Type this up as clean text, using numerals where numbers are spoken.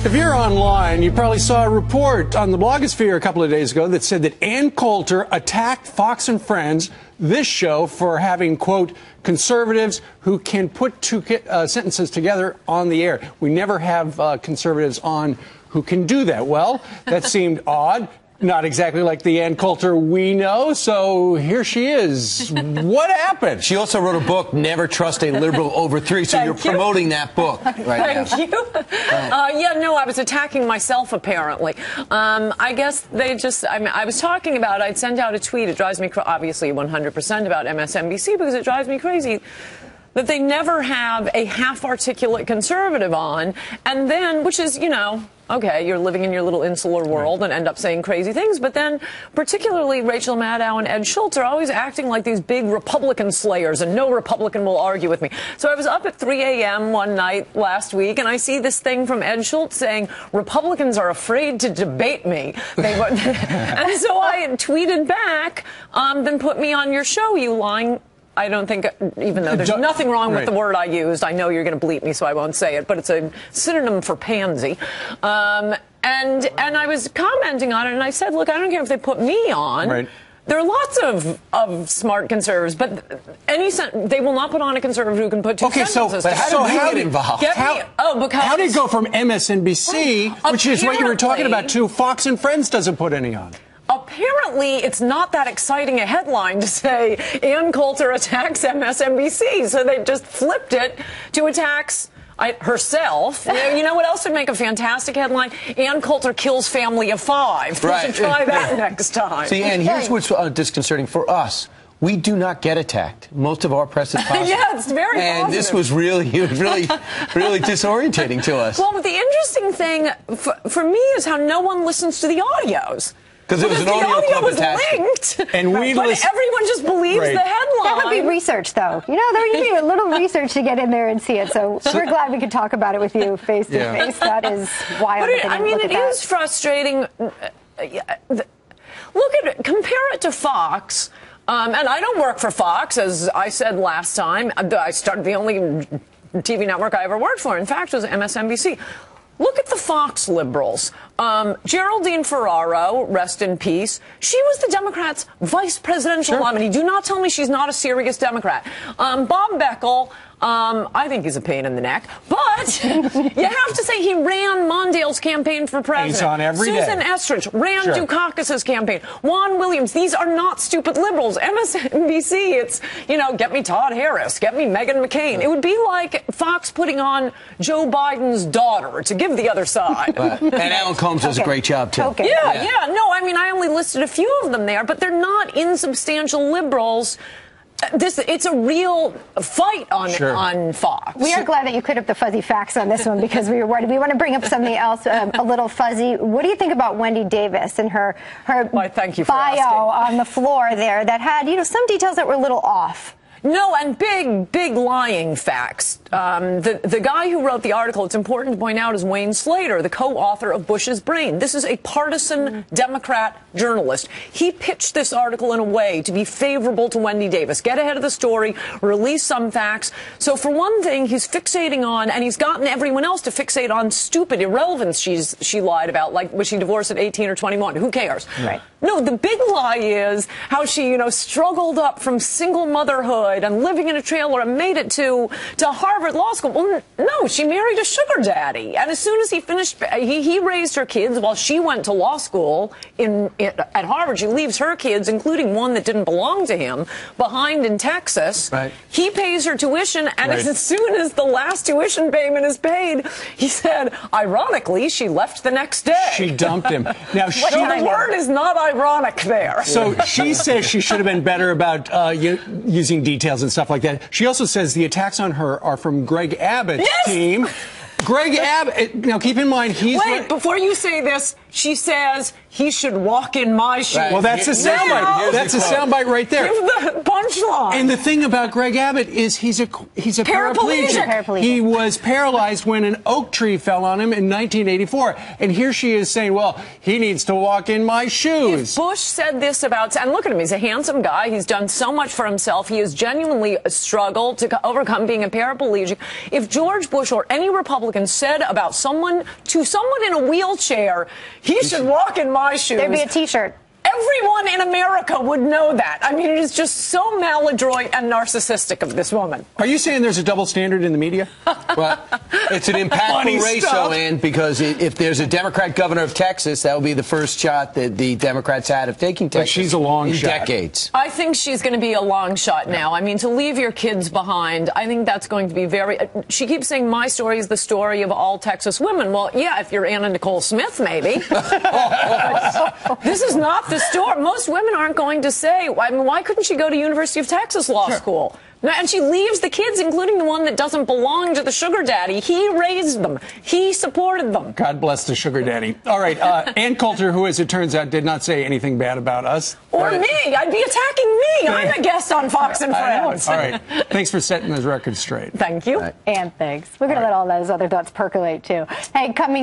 If you're online, you probably saw a report on the blogosphere a couple of days ago that said that Ann Coulter attacked Fox and Friends, this show, for having, quote, conservatives who can put two sentences together on the air. We never have conservatives on who can do that. Well, that seemed odd. Not exactly like the Ann Coulter we know, so here she is. What happened? She also wrote a book, Never Trust a Liberal Over Three, so you're promoting that book right now. Thank you. Yeah, no, I was attacking myself, apparently. I guess they just, I was talking about, I'd send out a tweet, it drives me, obviously 100% about MSNBC, because it drives me crazy that they never have a half-articulate conservative on, and then, which is, you know, okay, you're living in your little insular world and end up saying crazy things, but then particularly Rachel Maddow and Ed Schultz are always acting like these big Republican slayers, and no Republican will argue with me. So I was up at 3 a.m. one night last week, and I see this thing from Ed Schultz saying, Republicans are afraid to debate me. And so I tweeted back, then put me on your show, you lying. I don't think, even though there's nothing wrong with the word I used, I know you're going to bleep me, so I won't say it, but it's a synonym for pansy. And I was commenting on it, and I said, look, I don't care if they put me on. Right. There are lots of smart conservatives, but they will not put on a conservative who can put two sentences. But how did you get involved? How did it go from MSNBC, which is what you were talking about, to Fox and Friends doesn't put any on? Apparently, it's not that exciting a headline to say Ann Coulter attacks MSNBC, so they just flipped it to attacks herself. You know what else would make a fantastic headline? Ann Coulter kills family of 5. We should try that next time. See, Ann, here's what's disconcerting for us. We do not get attacked. Most of our press is positive. Yeah, it's very and positive. This was really disorientating to us. Well, but the interesting thing for me is how no one listens to the audios. Because it was an audio was linked, and but everyone just believes the headline. That would be research, though. You know, there would be a little research to get in there and see it. So we're glad we could talk about it with you face to face. That is wild. I mean, it is frustrating. Look at it. Compare it to Fox. And I don't work for Fox, as I said last time. I started the only TV network I ever worked for, in fact, was MSNBC. Look at the Fox liberals. Geraldine Ferraro, rest in peace. She was the Democrats' vice presidential nominee. Do not tell me she's not a serious Democrat. Bob Beckel, I think he's a pain in the neck. But you have to say he ran Mondale's campaign for president. He's on every day. Susan Estrich ran Dukakis's campaign. Juan Williams. These are not stupid liberals. MSNBC, it's, you know, get me Todd Harris, get me Meghan McCain. It would be like Fox putting on Joe Biden's daughter to give the other side. And Alan Combs does a great job, too. Yeah. No, I mean, I only listed a few of them there, but they're not insubstantial liberals. It's a real fight on Fox. We are glad that you cleared up the fuzzy facts on this one, because we were worried. We want to bring up something else a little fuzzy. What do you think about Wendy Davis and her bio on the floor there that had, you know, some details that were a little off? No, and big lying facts. The guy who wrote the article, it's important to point out, is Wayne Slater, the co-author of Bush's Brain. This is a partisan Democrat journalist. He pitched this article in a way to be favorable to Wendy Davis. Get ahead of the story, release some facts. So for one thing, he's fixating on, and he's gotten everyone else to fixate on stupid irrelevance she lied about, like was she divorced at 18 or 21? Who cares? Right. No, the big lie is how she, you know, struggled up from single motherhood and living in a trailer and made it to Harvard Law School. Well, no, she married a sugar daddy. And as soon as he finished, he raised her kids while she went to law school at Harvard. She leaves her kids, including one that didn't belong to him, behind in Texas. Right. He pays her tuition, and as soon as the last tuition payment is paid, he said, ironically, she left the next day. She dumped him. Now, the word is not ironic there. So she says she should have been better about using details and stuff like that. She also says the attacks on her are from Greg Abbott's team. Greg Abbott, now keep in mind, Wait, before you say this, She says he should walk in my shoes. Well, that's a soundbite. That's a soundbite right there. Give the punchline. And the thing about Greg Abbott is he's a paraplegic. He was paralyzed when an oak tree fell on him in 1984. And here she is saying, well, he needs to walk in my shoes. If Bush said this about, and look at him, he's a handsome guy. He's done so much for himself. He has genuinely struggled to overcome being a paraplegic. If George Bush or any Republican said about someone in a wheelchair, he should walk in my shoes, there'd be a T-shirt. Everyone in America would know that. I mean, it is just so maladroit and narcissistic of this woman. Are you saying there's a double standard in the media? Well, it's an impactful race, though, Ann, because if there's a Democrat governor of Texas, that will be the first shot that the Democrats had of taking Texas. But she's a long shot. Decades. I think she's going to be a long shot now. I mean, to leave your kids behind, I think that's going to be very... She keeps saying my story is the story of all Texas women. Well, yeah, if you're Anna Nicole Smith, maybe. This is not the story. Most women aren't going to say, I mean, why couldn't she go to University of Texas Law School? And she leaves the kids, including the one that doesn't belong to the sugar daddy. He raised them. He supported them. God bless the sugar daddy. All right, Ann Coulter, who, as it turns out, did not say anything bad about us. Or me. I'd be attacking me. I'm a guest on Fox and Friends. All right. Thanks for setting those records straight. Thank you. And thanks. We're going to let all those other thoughts percolate, too. Hey, coming